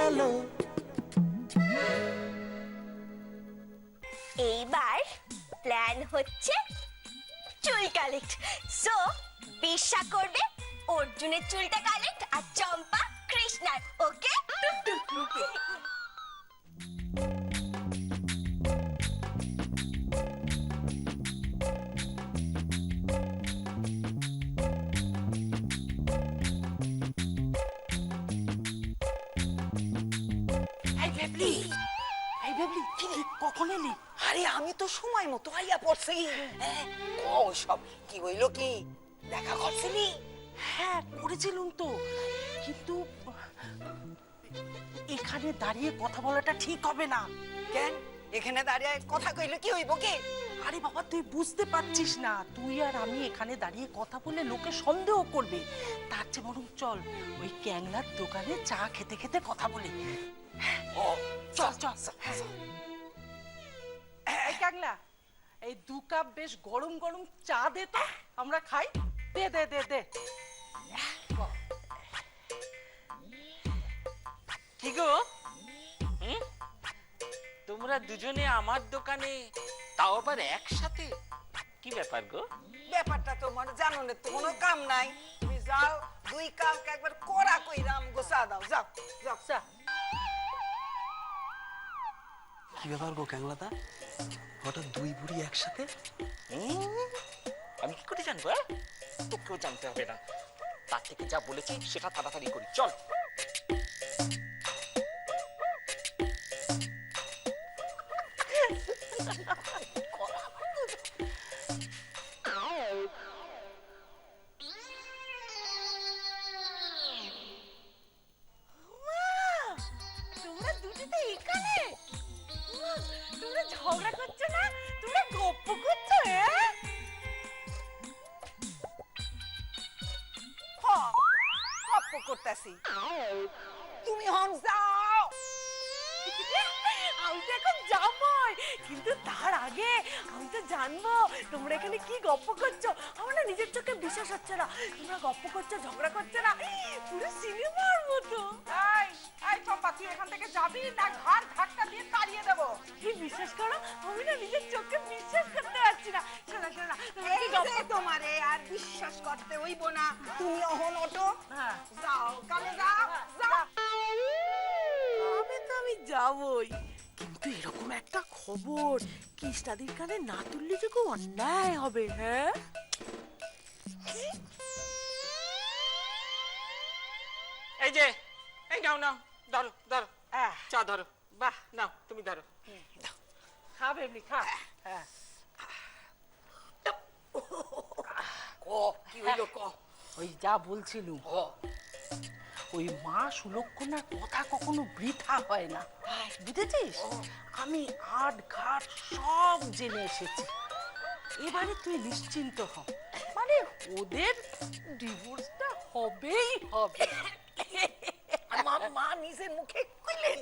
গেল। এইবার প্ল্যান হচ্ছে চুল কালেক্ট। সো বিশা করবে অর্জুনের চুলটা কালেক্ট আর চম্পা কৃষ্ণার। ওকে? কখন এলি? আরে আমি তো সময় মতো আইয়া পড়ছি। সব কি হইল, কি দেখা করছিলি? হ্যাঁ করেছিলুম তো, কিন্তু এখানে দাঁড়িয়ে কথা বলাটা ঠিক হবে না। কেন এখানে দাঁড়িয়ে কথা কইলে কি হইব? কি আরে বাবা তুই বুঝতে পারছিস না, তুই আর আমি এখানে দাঁড়িয়ে কথা বলে লোকে সন্দেহ করবে। তার চেয়ে বরং চল ওই ক্যাংলার দোকানে চা খেতে খেতে কথা বলি। ও চল চল। এই ক্যাংলা, এই 2 কাপ বেশ গরম গরম চা দে তো, আমরা খাই। দে দে দে দে। কি গো, তোমরা দুজনে আমার দোকানে, তাও আবার একসাথে? কি ব্যাপার গো? ব্যাপারটা তোমার জানো না, তো কোনো কাম নাই। তুমি যাও 2 কাপ একবার কোরা কইরাম গোসা দাও। যাও যাও চা। কি ব্যাপার গো ক্যাংলাদা, হঠাৎ 2 বুড়ি একসাথে? আমি কি করে জানবো? তোকেও জানতে হবে না, তার থেকে যা বলেছি সেটা তাড়াতাড়ি করি, চল। তোমরা দুটোতে এখানে? তোমরা ঝগড়া করছো না, তোমরা গপ্প করছো? গপ্প করতেছি, তুমি হন যাও। আমি তো এখন যাবই, কিন্তু তার আগে আমি তো জানবো তোমরা এখানে কি গপ্প করছো। আমার না নিজের চোখে বিশ্বাস হচ্ছে না, তোমরা গপ্প করছো, ঝগড়া করছো না, পুরো সিনেমার মতো। এই এই চম্পা, তুই এখান থেকে যাবি না ঘাড় ধাক্কা দিয়ে তাড়িয়ে দেব। কি বিশ্বাস করো, আমি না নিজের চোখে বিশ্বাস করতে পারছি না। শোনা শোনা, তোমরা কি গপ্প তোমারে আর বিশ্বাস করতে হইব না, তুমি অহন ওঠো। হ্যাঁ যাও কালে যাও যাও। আমি যাবই, কিন্তু এরকম একটা খবর কৃষ্ণাদির কানে না তুললে যে খুব অন্যায় হবে। হ্যাঁ এই যে, এই নাও নাও, ধরো ধরো, চা ধরো। বাহ, নাও তুমি ধরো। খা বেবলি খা। হ্যাঁ ক কি হইল ক? ওই যা বলছিলুম, ওই মা সুলক্ষণার কথা কখনো বৃথা হয় না, বুঝেছিস? আমি আট ঘাট সব জেনে এসেছি। এবারে তুই নিশ্চিন্ত হ, মানে ওদের ডিভোর্সটা হবেই হবে। আমার মা নিজের মুখে কইলেন?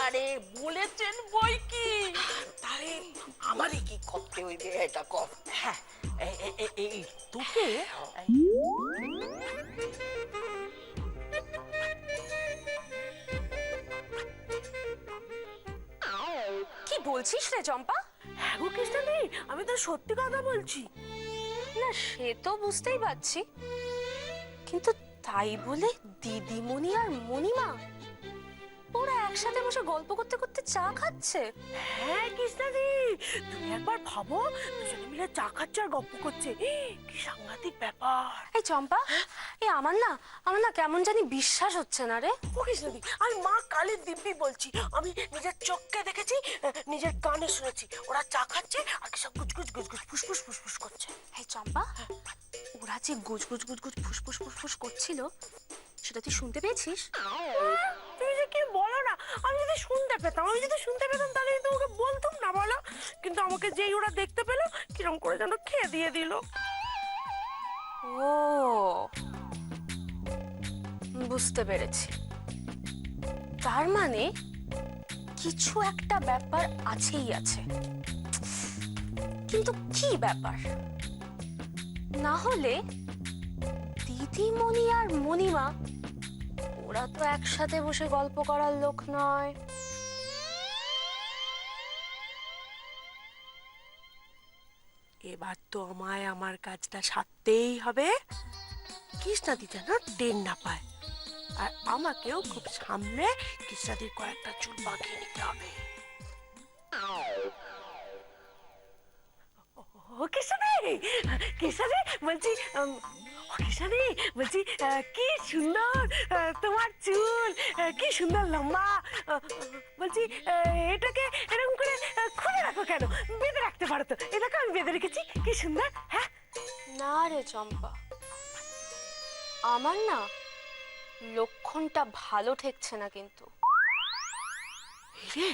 আরে বলেছেন বই কি। তাহলে আমারই কি করতে হইবে এটা ক? হ্যাঁ এই তোকে কি বলছিস রে চম্পা? হ্যাঁ গো কৃষ্ণাদি, আমি তো সত্যি কথা বলছি। না সে তো বুঝতেই পারছি, কিন্তু তাই বলে দিদিমণি আর মণিমা ওরা একসাথে বসে গল্প করতে করতে চা খাচ্ছে? হ্যাঁ কৃষ্ণাদি, তুমি একবার ভাবো, দুজনে মিলে চা খাচ্ছে আর গল্প করছে, কি সাংঘাতিক ব্যাপার। এই চম্পা, এই আমার না কেমন জানি বিশ্বাস হচ্ছে না রে। ও কৃষ্ণাদি, আমি মা কালীর দিব্যি বলছি, আমি নিজের চোখকে দেখেছি, নিজের কানে শুনেছি, ওরা চা খাচ্ছে আর কি সব গুজগুজ গুজগুজ ফুসফুস ফুসফুস করছে। এই চম্পা, ওরা যে গুজগুজ গুজগুজ ফুসফুস ফুসফুস করছিল সেটা তুই শুনতে পেয়েছিস? তুমি যে কি বলো না, আমি যদি শুনতে পেতাম তাহলে কিন্তু ওকে বলতাম না, বলো। কিন্তু আমাকে যেই ওরা দেখতে পেলো, কিরম করে যেন খেয়ে দিয়ে দিল। ও বুঝতে পেরেছি, তার মানে কিছু একটা ব্যাপার আছেই আছে, কিন্তু কি ব্যাপার? না হলে দিদিমণি আর মণিমা ওরা ওরা তো একসাথে বসে গল্প করার লোক নয়। এবার তো আমায় আমার কাজটা সারতেই হবে, কৃষ্ণাদি যেন টের না পায়, আর আমাকেও খুব সামনে কৃষ্ণাদির কয়েকটা চুল পাকিয়ে নিতে হবে। ও কৃষ্ণাদি, কৃষ্ণাদি বলছি, কৃষ্ণাদি বলছি, কি সুন্দর তোমার চুল, কি সুন্দর লম্বা। বলছি এটাকে এরকম করে খুলে রাখো কেন? বেঁধে রাখতে পারো তো। এটাকে আমি বেঁধে রেখেছি, কি সুন্দর। হ্যাঁ না রে চম্পা, আমার না লক্ষণটা ভালো ঠেকছে না কিন্তু। রে,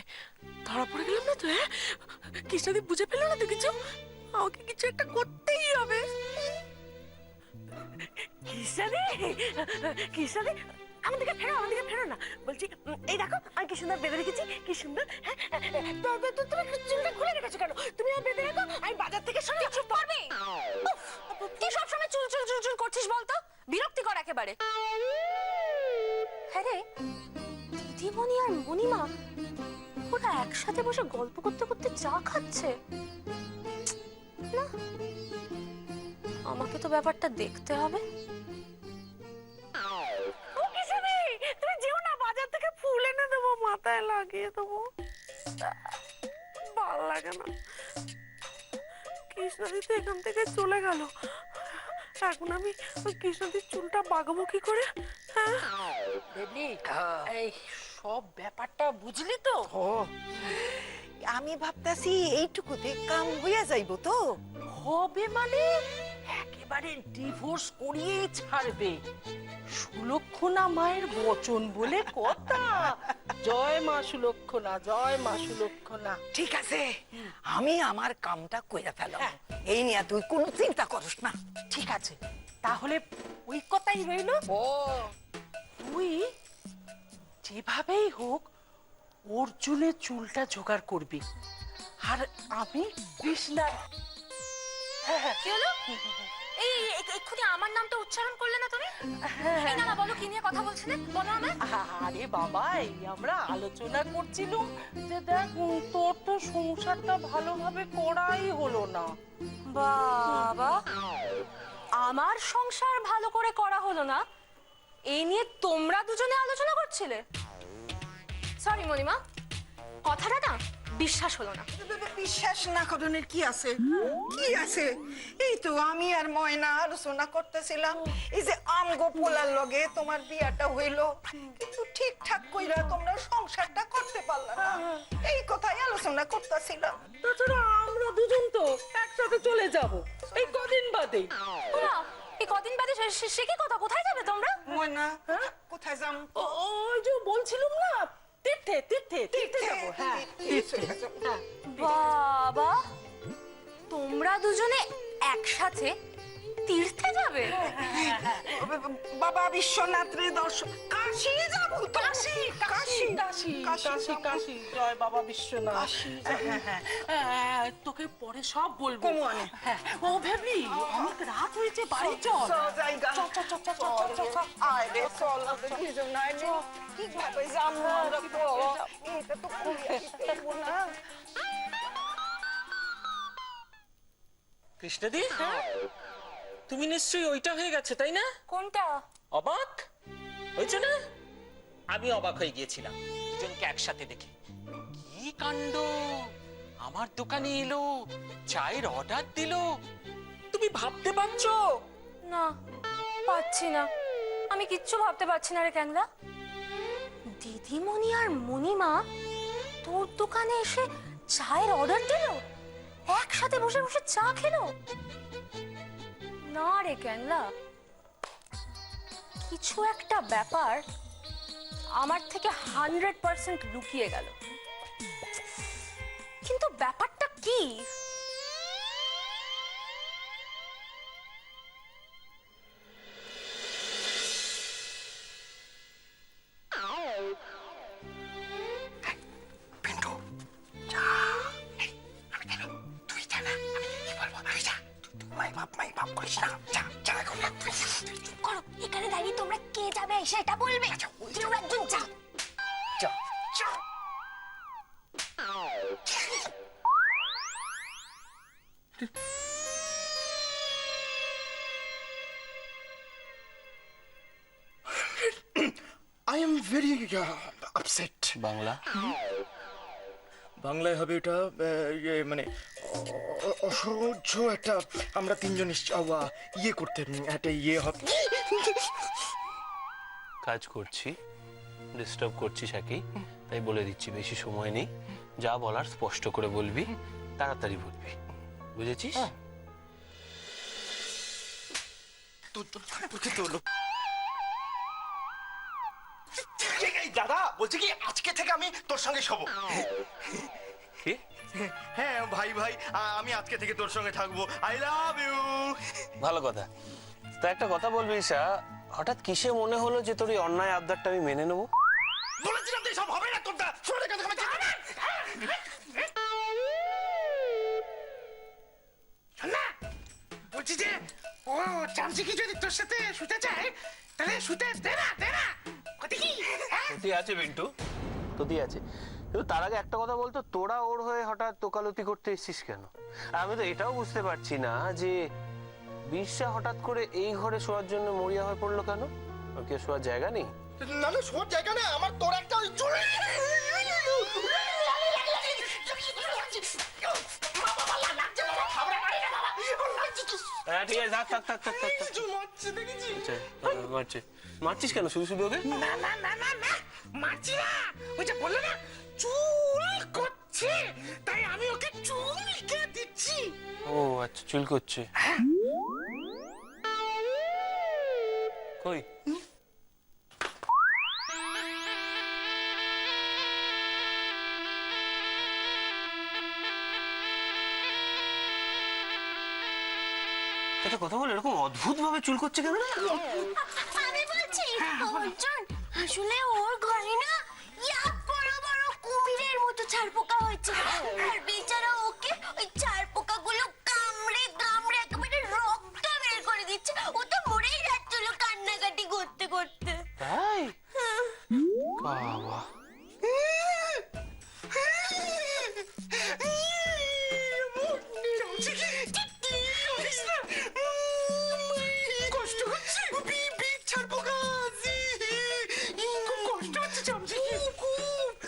ধরা পড়ে গেলাম না তো? হ্যাঁ, কৃষ্ণাদি বুঝে ফেললো না তো কিছু? আমাকে কিছু একটা করতেই হবে। কৃষ্ণাদি, কৃষ্ণাদি আমার দিকে ফেরো, আমার দিকে ফেরো না। বলছি এই দেখো আমি কি সুন্দর বেঁধে রেখেছি, কি সুন্দর। হ্যাঁ, তুমি চুলটা খুলে রেখেছো কেন? তুমি আর বেঁধে রাখো, আমি বাজার থেকে সরে চুপ করবি? তুই সবসময় চুল চুল চুল চুল করছিস বলতো? বিরক্তিকর একেবারে। হ্যাঁ রে, দিদিমণি আর মণিমা ওরা একসাথে বসে গল্প করতে করতে চা খাচ্ছে। না, আমাকে তো ব্যাপারটা দেখতে হবে। ও কৃষ্ণাদি, তুমি যেও না, বাজার থেকে ফুল এনে দেবো, মাথায় লাগিয়ে দেবো। ভাল লাগে না। কৃষ্ণাদি তো এখান থেকে চলে গেল, এখন আমি ওই কৃষ্ণাদির চুলটা বাগাবো কি করে? হ্যাঁ, বেবলি, এই সব ব্যাপারটা বুঝলি তো? আমি ভাবতাছি এইটুকুতে কাম হইয়া যাইবো তো। হবে মানে একেবারে ডিভোর্স করিয়ে ছাড়বে। সুলক্ষণা মায়ের বচন বলে কথা। জয় মা সুলক্ষণা, জয় মা সুলক্ষণা। ঠিক আছে, আমি আমার কামটা কইরা ফেলাম। এই নিয়ে তুই কোনো চিন্তা করিস না। ঠিক আছে, তাহলে ওই কথাই রইল। তুই যেভাবেই হোক অর্জুনের চুলটা জোগাড় করবি, আর আমি কৃষ্ণার। কি হলো? এই এক্ষুনি আমার নামটা উচ্চারণ করলে না তুমি? এই না না, বলো কি নিয়ে কথা বলছিলে, বলো আমায়। আরে বাবা, এই আমরা আলোচনা করছিলাম যে দেখ তোর তো সংসারটা ভালোভাবে করাই হলো না। বাবা, আমার সংসার ভালো করে করা হলো না, এই নিয়ে তোমরা দুজনে আলোচনা করছিলে? সরি মণিমা, কথাটা না বিশ্বাস হলো না। বিশ্বাস না করণের কি আছে? কি আছে? এই তো আমি আর ময়না আলোচনা করতেছিলাম এই যে আমগো পোলার লগে তোমার বিয়াটা হইলো, কিন্তু ঠিকঠাক কইরা তোমরা সংসারটা করতে পারলা না, এই কথাই আলোচনা করতেছিলাম। তাছাড়া আমরা দুজন তো একসাথে চলে যাব এই কদিন বাদে। ওমা, এই কদিন বাদে সে কি কথা? কোথায় যাবে তোমরা? ময়না, কোথায় যাম? ওই যে বলছিলাম না, তীর্থে তীর্থে তীর্থে যাবো। হ্যাঁ, তীর্থে। হ্যাঁ। বাবা, তোমরা দুজনে একসাথে তীর্থে যাবে? বাবা বিশ্বনাথ রে দর্শন, কাশী যাবো। কাশী কাশী কাশী কাশী কাশী, জয় বাবা বিশ্বনাথ। হ্যাঁ, তোকে পরে সব বলবো। কমনে? হ্যাঁ, ও ভেবলি অনেক রাত হয়েছে, বাড়ি চল। জায়গা চল চল চল চল চল চল চল। আয় রে চল, দুজন নাই রে কিভাবে যাবো আমরা তো? এটা তো খুব না। কৃষ্ণাদি, তুমি নিশ্চয়ই ওইটা হয়ে গেছে তাই না? কোনটা? অবাক হয়েছে না? আমি অবাক হয়ে গিয়েছিলাম দুজনকে একসাথে দেখে। কি কাণ্ড! আমার দোকানে এলো, চায়ের অর্ডার দিল। তুমি ভাবতে পারছো? না, পাচ্ছি না, আমি কিচ্ছু ভাবতে পারছি না রে ক্যাংলা। দিদিমণি আর মণিমা তোর দোকানে এসে চায়ের অর্ডার দিল, একসাথে বসে বসে চা খেলো? না রে ক্যাংলা, কিছু একটা ব্যাপার আমার থেকে 100% লুকিয়ে গেল। কিন্তু ব্যাপারটা কি? পিন্টু, যা। আমি কেন? তুই যা না, আমি কি বলবো? আমি যা। মাই বাপ করিস না। যা যা এখন। চুপ করো, এখানে দাঁড়িয়ে তোমরা কে যাবে সেটা বলবে। আচ্ছা, ওই I am very upset. Bangla বাংলায় হবে এটা মানে অসহ্য একটা, আমরা তিনজন ইয়ে করতে একটা ইয়ে হবে। কাজ করছি, ডিস্টার্ব করছিস একই, তাই বলে দিচ্ছি বেশি সময় নেই, যা বলার স্পষ্ট করে বলবি, তাড়াতাড়ি বলবি, বুঝেছিস? দাদা বলছি কি, আজকে থেকে আমি তোর সঙ্গে শোবো। কি? হ্যাঁ ভাই ভাই, আমি আজকে থেকে তোর সঙ্গে থাকবো। I love you. ভালো কথা। তা একটা কথা বলবি ঈশা, হঠাৎ কিসে মনে হলো যে তোর এই অন্যায় আবদারটা আমি মেনে নেবো? বলেছিলাম তো সব হবে না তোরটা। শোনে কথা আমি না বলছি যে ও চামচি কি যদি তোর সাথে শুতে চায় তাহলে শুতে দে না কত কি তোতি আছে বিন্টু, তোতি আছে, কিন্তু তার আগে একটা কথা বলতো, তোরা ওর হয়ে হঠাৎ তোকালতি করতে এসেছিস কেন? আর আমি তো এটাও বুঝতে পারছি না যে বিশ্বা হঠাৎ করে এই ঘরে শোয়ার জন্য মরিয়া হয়ে পড়লো কেন? ওর কি শোয়ার জায়গা নেই? না না, শোয়ার জায়গা না আমার, তোর একটা ওই হ্যাঁ ঠিক আছে, থাক থাক থাক থাক থাক থাক। আচ্ছা, মারছিস কেন শুধু শুধু ওকে? না মারছি না, ওই যে বললো না চুল করছে, তাই আমি ওকে চুলকে দিচ্ছি। ও আচ্ছা, চুল করছে। কই? একটা কথা বল, এরকম অদ্ভুত ভাবে চুল করছে কেন? আমি বলছি অর্জুন, আসলে ওর ঘরে না বড় বড় কুমিরের মতো ছারপোকা হয়েছে, আর বেচারা ওকে ওই ছারপোকাগুলো কামড়ে কামড়ে একেবারে রক্ত বের করে দিচ্ছে। ও তো মরেই যাচ্ছিল কান্নাকাটি করতে করতে। তাই? বাবা, কষ্ট হচ্ছে,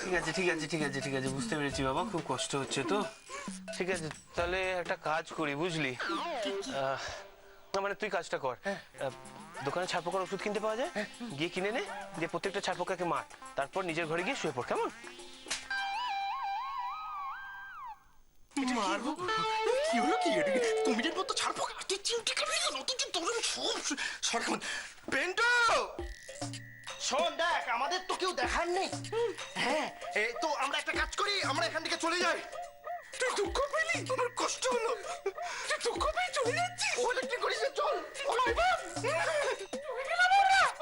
ঠিক আছে ঠিক আছে ঠিক আছে ঠিক আছে, বুঝতে পেরেছি বাবা, খুব কষ্ট হচ্ছে তো। ঠিক আছে, তাহলে একটা কাজ করি বুঝলি, না মানে তুই কাজটা কর, দোকানে ছারপোকার ওষুধ কিনতে পাওয়া যায়, গিয়ে কিনে নে, দিয়ে প্রত্যেকটা ছারপোকাকে মার, তারপর নিজের ঘরে গিয়ে শুয়ে পড়, কেমন? মারবো? কি হলো কি? কুমিরের মতো ছাড়বো? তুই চিমটি কাটবি কেন? তুই যে তোর সরকার পেন্টো শোন, দেখ আমাদের তো কেউ দেখার নেই। হ্যাঁ, তো আমরা একটা কাজ করি, আমরা এখান থেকে চলে যাই। তুই দুঃখ পেলি? আমার কষ্ট হলো। তুই দুঃখ পেয়ে চলে যাচ্ছিস? ওটা কি করিস? চল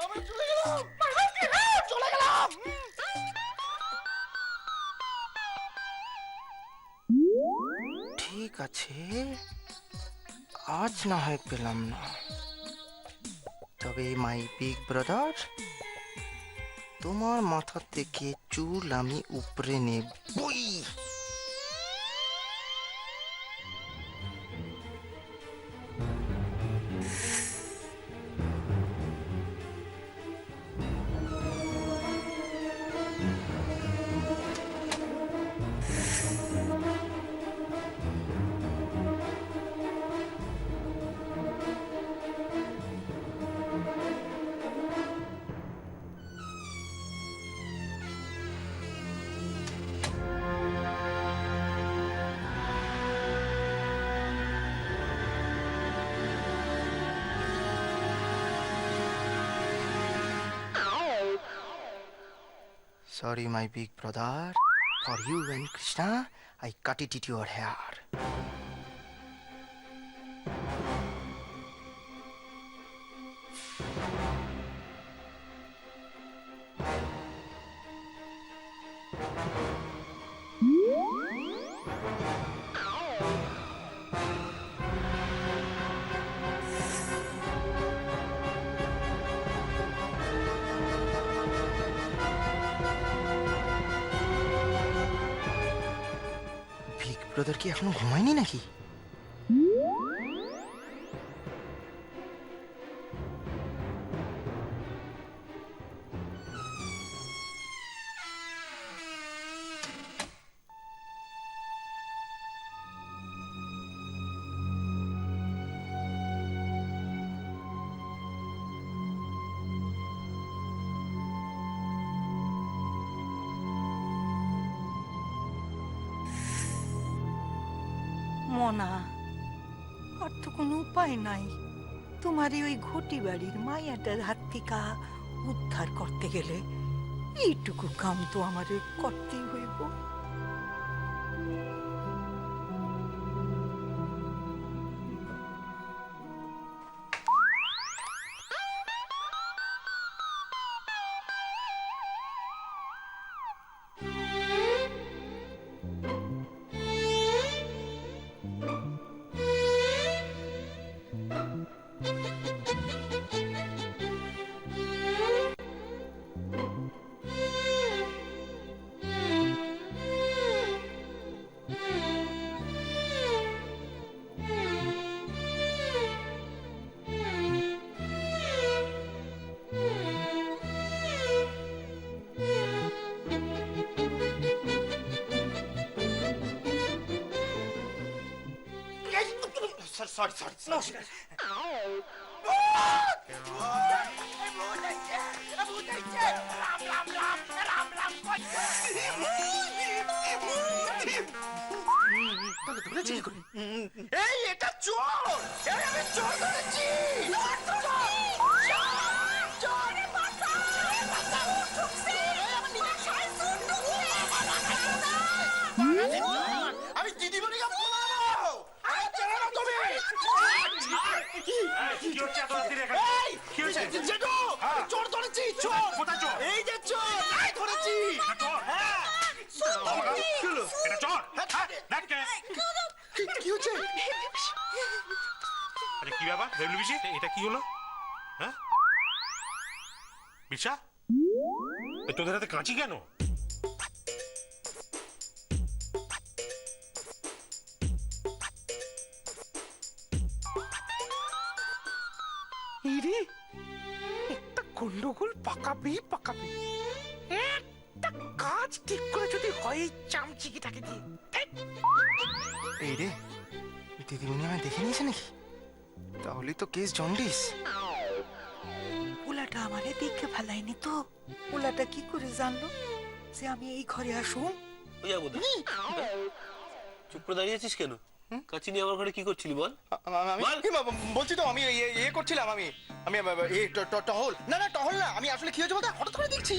আমরা চলে গেলাম। চলে গেলাম। ঠিক আছে, আজ না হয় পেলাম না, তবে মাই বিগ ব্রাদার, তোমার মাথা থেকে চুল আমি উপরে নেবই। Sorry, my big brother. For you and Krishna, I cut it into your hair. Big brother কি এখনো ঘুমায়নি নাকি? মনা, আর তো কোনো উপায় নাই। তোমারই ওই ঘটি বাড়ির মায়াটার হাত থেকে উদ্ধার করতে গেলে এইটুকু কাম তো আমারে করতেই হইব। সরি সরি সরি এই এটা চোর! এই আমি চোর ধরেছি! আমি দিদিমণিকে বলাবো! আমি চেনো না তুমি! জেঠু, চোর ধরেছি, চোর! এই যে চোর! এই ধরেছি! হ্যাঁ! কি হচ্ছে? আরে কি ব্যাপার বেবলি বিশি এটা কি হলো? হ্যাঁ বিশা তোদের হাতে কাঁচি কেন? ইরে একটা গন্ডগোল পাকাবেই পাকাবে। একটা কাজ ঠিক করে যদি হয় এই চামচিকিটাকে দিয়ে। এই রে, দিদিমণি আমায় দেখে নিয়েছে নাকি? তাহলে তো কেস জন্ডিস। পোলাটা আমারে দেখে ফেলাইনি তো? পোলাটা কি করে জানলো যে আমি এই ঘরে আসুন? ওই যাবো না। চুপ করে দাঁড়িয়ে আছিস কেন? কাঁচি নিয়ে আমার ঘরে কি করছিলি বল? বলছি তো আমি ইয়ে করছিলাম, আমি আমি টহল না না টহল না, আমি আসলে কি হয়েছে বলতে হঠাৎ করে দেখছি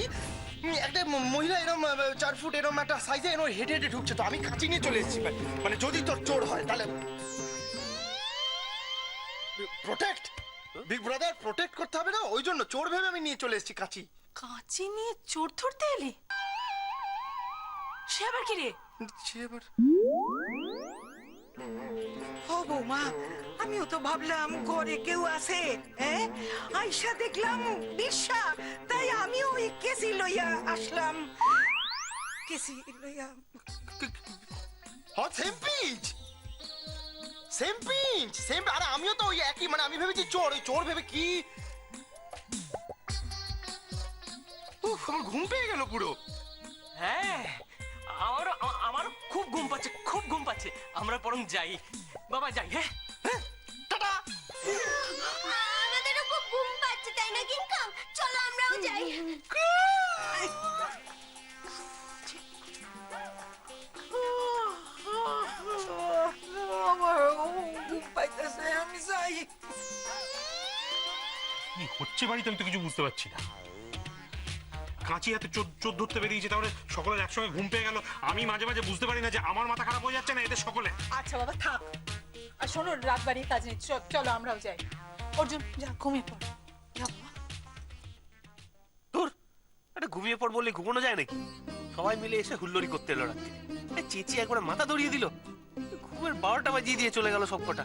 একটা মহিলা এরকম 4 ফুট এরকম একটা সাইজে এরকম হেঁটে হেঁটে ঢুকছে, তো আমি কাঁচি নিয়ে চলে এসেছি। মানে যদি তোর চোর হয় তাহলে প্রোটেক্ট, বিগ ব্রাদার প্রোটেক্ট করতে হবে না, ওই জন্য চোর ভেবে আমি নিয়ে চলে এসেছি কাঁচি। কাঁচি নিয়ে চোর ধরতে এলি? সে আবার কি রে? সে এবার ও বৌমা, আমিও তো ভাবলাম ঘরে কেউ আছে। হ্যাঁ, আইসা দেখলাম বিশা, তাই আমিও ওই কেসি লইয়া আসলাম। কেসি লইয়া same pinch same pinch same. আরে আমিও তো ওই একই, মানে আমি ভেবেছি চোর, ওই চোর ভেবে কি আমার ঘুম পেয়ে গেল পুরো। হ্যাঁ আমারও খুব ঘুম পাচ্ছে, খুব ঘুম পাচ্ছে। আমরা বরং যাই বাবা, যাই। হ্যাঁ টাটা। আমাদেরও খুব ঘুম পাচ্ছে, তাই না কিংকং? চলো আমরাও যাই। আমার ঘুম পাইতেছে, আমি যাই। কি হচ্ছে বাড়িতে আমি তো কিছু বুঝতে পারছি না। কাঁচি হাতে চোর ধরতে বেরিয়েছে, তাহলে সকলের একসঙ্গে ঘুম পেয়ে গেল। আমি মাঝে মাঝে বুঝতে পারি না যে আমার মাথা খারাপ হয়ে যাচ্ছে না এদের সকলে। আচ্ছা বাবা থাক, আর শোনো রাত বাড়ির কাজ নেই, চলো আমরাও যাই। অর্জুন যা ঘুমিয়ে পড়, যা বাবা। তোর একটা ঘুমিয়ে পড় বললে ঘুমানো যায় নাকি? সবাই মিলে এসে হুল্লোড়ি করতে এলো রাত্রে। চেঁচিয়ে একবার মাথা ধরিয়ে দিল, ঘুমের 12টা বাজিয়ে দিয়ে চলে গেল সব কটা।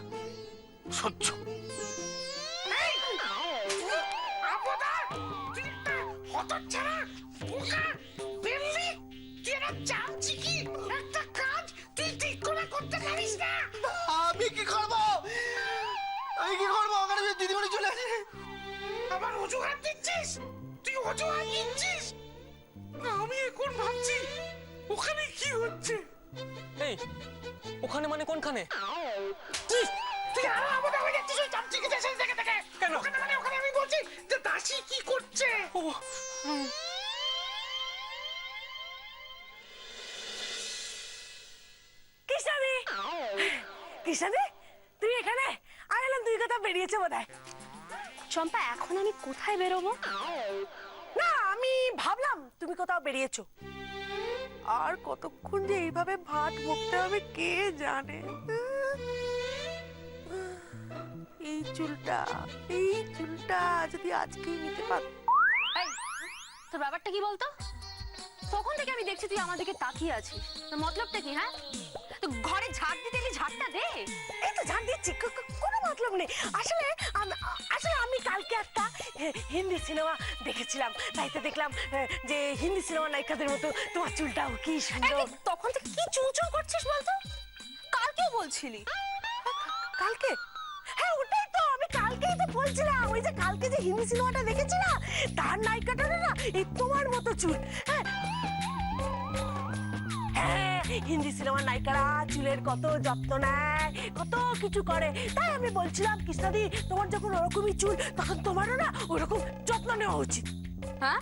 সহ্য। হতচ্ছাড়া বোকা বেল্লি, তুই একটা চামচিকি একটা কাজ তুই ঠিক করে করতে পারিস না। আমি কি করবো? আমি কি করবো? ওখানে দিদিমণি চলে আসে। আবার অজুহাত দিচ্ছিস? তুই অজুহাত দিচ্ছিস? আমি এখন ভাবছি ওখানে কি হচ্ছে। এই ওখানে মানে কোনখানে? তুই আরো আমাদের হয়ে যাচ্ছিস ওই চামচিকি দেশের দেখে দেখে। কেন? ওখানে মানে ওখানে আমি বলছি যে দাসী কি করছে। ও কিষানি কিষানে তুই এখানে আমি এলাম, তুই কথা বেরিয়েছে বোধহয়। চম্পা এখন আমি কোথায় বেরোবো? না আমি ভাবলাম তুমি কোথাও বেরিয়েছো। আর কতক্ষণ যে এইভাবে ভাত বকতে হবে কে জানে। এই চুলটা যদি আজকেই নিতে পার। এই, তোর ব্যাপারটা কি বলতো? তখন থেকে আমি দেখছি তুই আমার দিকে তাকিয়ে আছিস, তোর মতলবটা কি? হ্যাঁ, তো ঘরে ঝাড় দিতে এলি, ঝাড়টা দে। এই তো ঝাড় দিচ্ছি, কোনো মতলব নেই। আসলে আমি কালকে একটা হিন্দি সিনেমা দেখেছিলাম, তাই তো দেখলাম যে হিন্দি সিনেমা নায়িকাদের মতো তোমার চুলটাও কি এই, সুন্দর। তুই তখন থেকে কি চুল করছিস বলতো? কালকেও বলছিলি। কালকে? হ্যাঁ ওটাই তো, আমি কালকেই তো বলছিলাম, ওই যে কালকে যে হিন্দি সিনেমাটা দেখেছি না, তার নায়িকাটা না এই তোমার মতো চুল। হ্যাঁ, হিন্দি সিনেমার নায়িকারা চুলের কত যত্ন নেয়, কত কিছু করে। তাই আমি বলছিলাম কৃষ্ণাদি, তোমার যখন ওরকমই চুল, তখন তোমারও না ওরকম যত্ন নেওয়া উচিত। হ্যাঁ,